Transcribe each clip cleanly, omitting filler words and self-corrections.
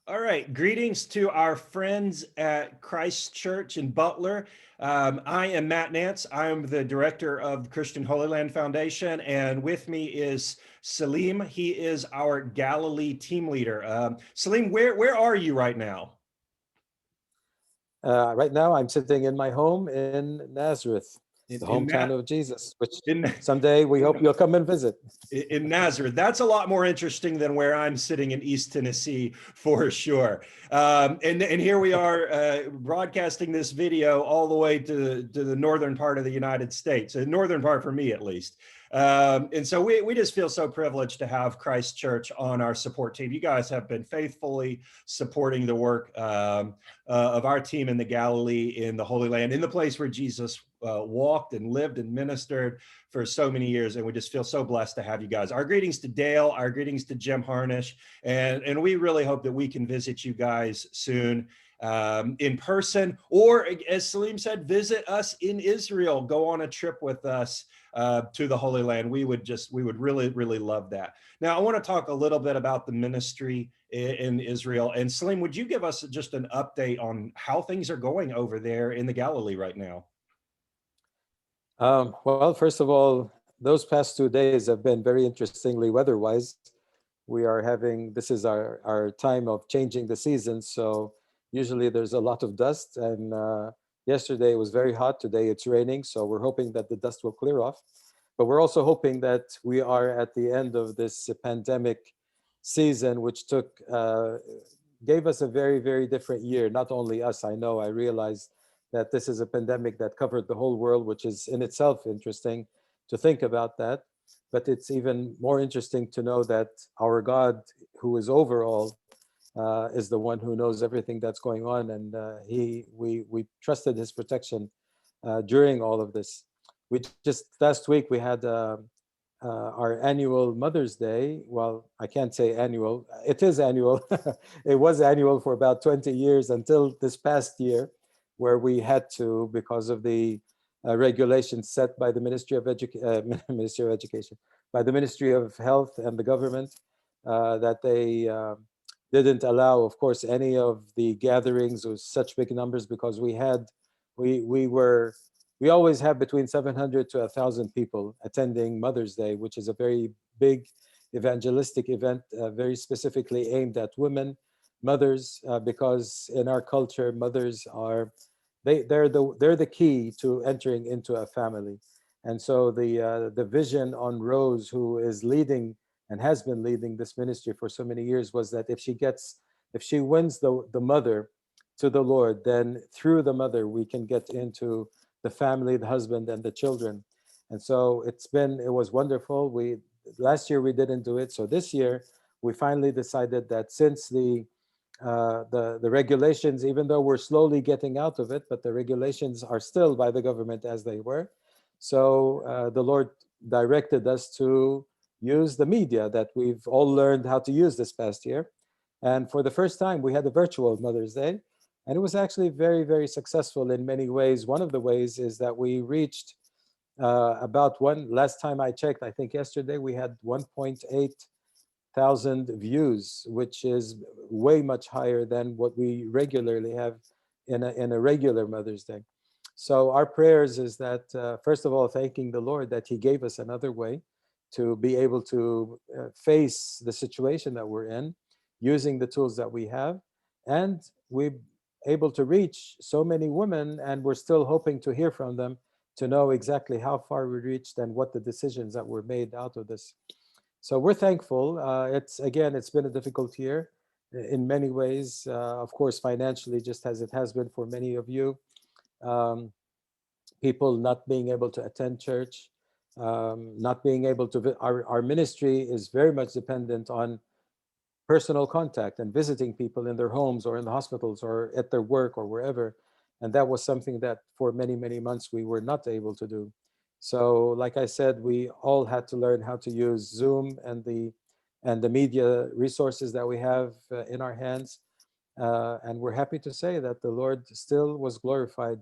All right, greetings to our friends at Christ Church in Butler. I am Matt Nance. I'm the director of the Christian Holy Land Foundation, and with me is Salim. He is our Galilee team leader. Salim, where are you right now? Right now, I'm sitting in my home in Nazareth, In, the in, hometown Na- of Jesus, which in, someday we hope you'll come and visit. in Nazareth. That's a lot more interesting than where I'm sitting in East Tennessee, for sure. And here we are broadcasting this video all the way to the northern part of the United States, the northern part for me at least. And so we just feel so privileged to have Christ Church on our support team. You guys have been faithfully supporting the work of our team in the Galilee, in the Holy Land, in the place where Jesus walked and lived and ministered for so many years, and we just feel so blessed to have you guys. Our greetings to Dale, our greetings to Jim Harnish, and we really hope that we can visit you guys soon in person, or as Salim said, visit us in Israel. Go on a trip with us to the Holy Land. We would really love that. Now, I want to talk a little bit about the ministry in Israel. And Salim, would you give us just an update on how things are going over there in the Galilee right now? Well, first of all, those past 2 days have been very interestingly weather-wise. This is our time of changing the season. So usually there's a lot of dust, and yesterday it was very hot. Today it's raining. So we're hoping that the dust will clear off. But we're also hoping that we are at the end of this pandemic season, which gave us a very, very different year. Not only us, I realize that this is a pandemic that covered the whole world, which is in itself interesting to think about that. But it's even more interesting to know that our God, who is over all, is the one who knows everything that's going on, and we trusted His protection during all of this. We just last week we had our annual Mother's Day. Well, I can't say annual; it is annual. It was annual for about 20 years until this past year, where we had to, because of the regulations set by the Ministry of Education, by the Ministry of Health and the government, that they didn't allow, of course, any of the gatherings with such big numbers, because we always have between 700 to 1,000 people attending Mother's Day, which is a very big evangelistic event, very specifically aimed at women, mothers, because in our culture, mothers are they're the key to entering into a family. And so the vision on Rose, who is leading and has been leading this ministry for so many years, was that if she wins the mother to the Lord, then through the mother we can get into the family, the husband, and the children. And so it was wonderful. Last year we didn't do it, so this year we finally decided that since the regulations, even though we're slowly getting out of it, but the regulations are still by the government as they were. So the Lord directed us to use the media that we've all learned how to use this past year. And for the first time, we had a virtual Mother's Day. And it was actually very, very successful in many ways. One of the ways is that we reached last time I checked, I think yesterday, we had 1.8 thousand views, which is way much higher than what we regularly have in a regular Mother's Day. So our prayers is that, first of all, thanking the Lord that He gave us another way to be able to face the situation that we're in, using the tools that we have. And we're able to reach so many women, and we're still hoping to hear from them to know exactly how far we reached and what the decisions that were made out of this. So we're thankful. It's been a difficult year in many ways. Of course, financially, just as it has been for many of you. People not being able to attend church, not being able to. Our ministry is very much dependent on personal contact and visiting people in their homes or in the hospitals or at their work or wherever. And that was something that for many, many months we were not able to do. So like I said, we all had to learn how to use Zoom and the media resources that we have in our hands. And we're happy to say that the Lord still was glorified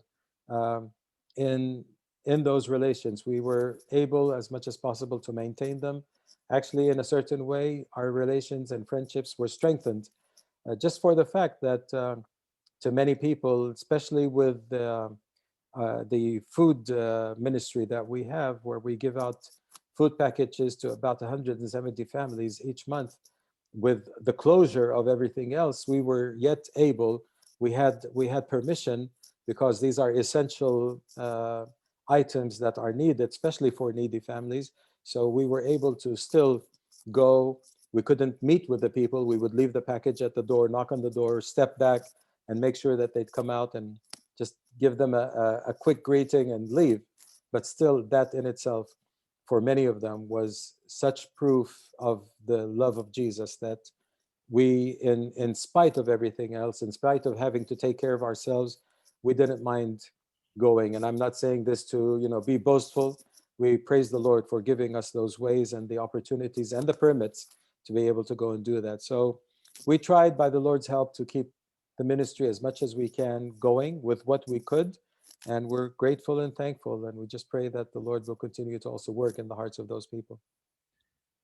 um, in those relations. We were able as much as possible to maintain them. Actually, in a certain way, our relations and friendships were strengthened just for the fact that to many people, especially with the food ministry that we have, where we give out food packages to about 170 families each month. With the closure of everything else, we were yet able, we had permission, because these are essential items that are needed, especially for needy families. So we were able to still go. We couldn't meet with the people. We would leave the package at the door, knock on the door, step back, and make sure that they'd come out and just give them a quick greeting and leave. But still, that in itself, for many of them, was such proof of the love of Jesus that we, in spite of everything else, in spite of having to take care of ourselves, we didn't mind going. And I'm not saying this to, be boastful. We praise the Lord for giving us those ways and the opportunities and the permits to be able to go and do that. So we tried, by the Lord's help, to keep the ministry as much as we can going with what we could. And we're grateful and thankful. And we just pray that the Lord will continue to also work in the hearts of those people.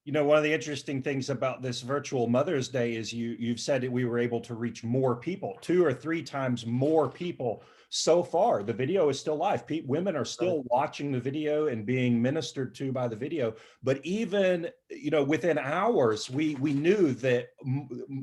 One of the interesting things about this virtual Mother's Day is you've said that we were able to reach more people, 2 or 3 times more people so far. The video is still live. Women are still watching the video and being ministered to by the video. But even, within hours, we knew that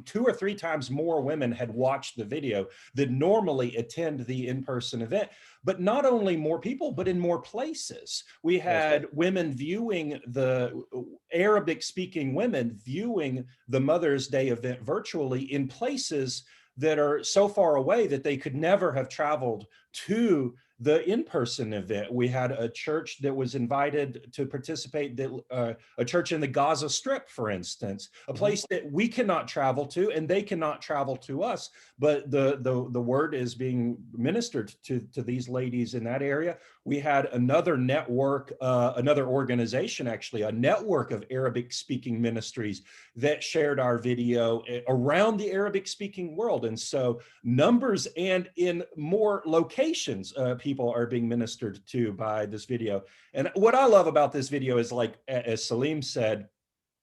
2 or 3 times more women had watched the video that normally attend the in-person event. But not only more people, but in more places. We had women viewing the Arabic speaking women viewing the Mother's Day event virtually in places that are so far away that they could never have traveled to the in-person event. We had a church that was invited to participate, a church in the Gaza Strip, for instance, a place that we cannot travel to and they cannot travel to us, but the word is being ministered to these ladies in that area. We had another network, another organization, actually, a network of Arabic speaking ministries that shared our video around the Arabic speaking world. And so numbers and in more locations, people are being ministered to by this video. And what I love about this video is, like, as Salim said,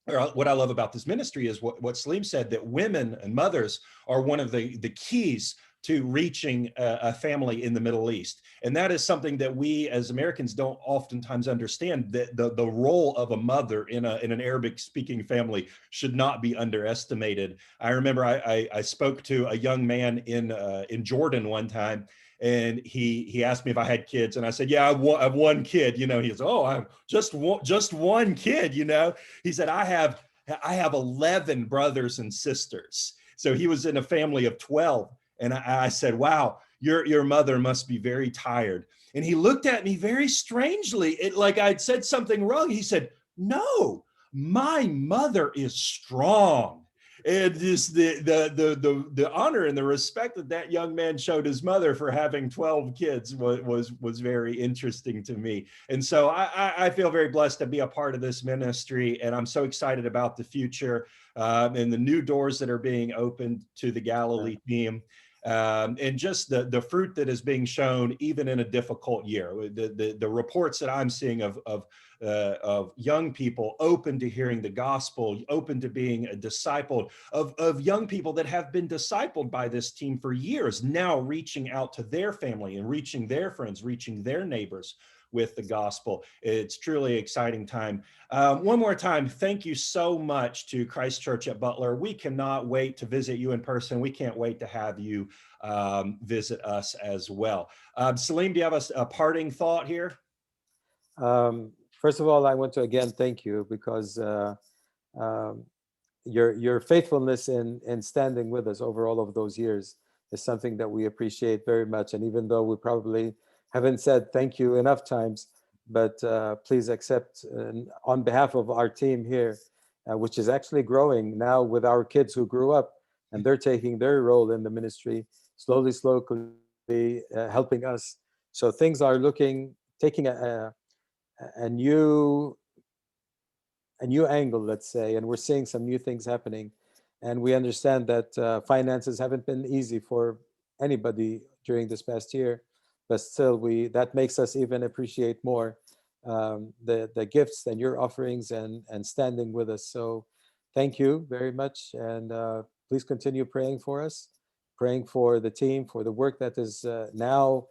or what I love about this ministry is what Salim said, that women and mothers are one of the keys to reaching a family in the Middle East. And that is something that we as Americans don't oftentimes understand, that the role of a mother in an Arabic speaking family should not be underestimated. I remember I spoke to a young man in Jordan one time, and he asked me if I had kids, and I said, yeah, I have one kid. He says, oh, I have just one kid. He said, I have 11 brothers and sisters. So he was in a family of 12. And I said, wow, your mother must be very tired. And he looked at me very strangely, like I'd said something wrong. He said, no, my mother is strong. And just the honor and the respect that young man showed his mother for having 12 kids was very interesting to me. And so I feel very blessed to be a part of this ministry, and I'm so excited about the future and the new doors that are being opened to the Galilee team. And just the fruit that is being shown even in a difficult year. The reports that I'm seeing of young people open to hearing the gospel, open to being discipled, of young people that have been discipled by this team for years, now reaching out to their family and reaching their friends, reaching their neighbors with the gospel. It's truly an exciting time. One more time, thank you so much to Christ Church at Butler. We cannot wait to visit you in person. We can't wait to have you visit us as well. Salim, do you have a parting thought here? First of all, I want to again thank you, because your faithfulness in standing with us over all of those years is something that we appreciate very much. And even though we probably haven't said thank you enough times, but please accept on behalf of our team here, which is actually growing now with our kids who grew up, and they're taking their role in the ministry, slowly helping us. So things are taking a new angle, let's say, and we're seeing some new things happening. And we understand that finances haven't been easy for anybody during this past year, but still that makes us even appreciate more the gifts and your offerings and standing with us. So thank you very much. And please continue praying for us, praying for the team, for the work that is now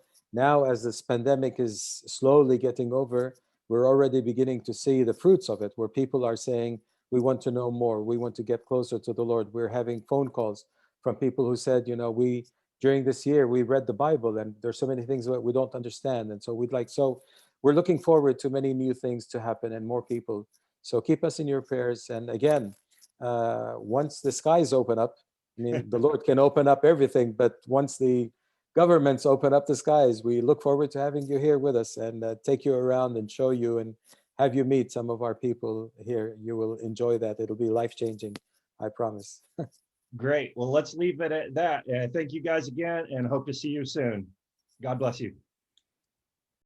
as this pandemic is slowly getting over, we're already beginning to see the fruits of it, where people are saying, we want to know more, we want to get closer to the Lord. We're having phone calls from people who said, we during this year we read the Bible and there's so many things that we don't understand, and so we're looking forward to many new things to happen and more people. So keep us in your prayers. And again, once the skies open up, I mean, the Lord can open up everything, but once the governments open up the skies, we look forward to having you here with us and take you around and show you and have you meet some of our people here. You will enjoy that. It'll be life-changing, I promise. Great. Well, let's leave it at that. Thank you guys again and hope to see you soon. God bless you.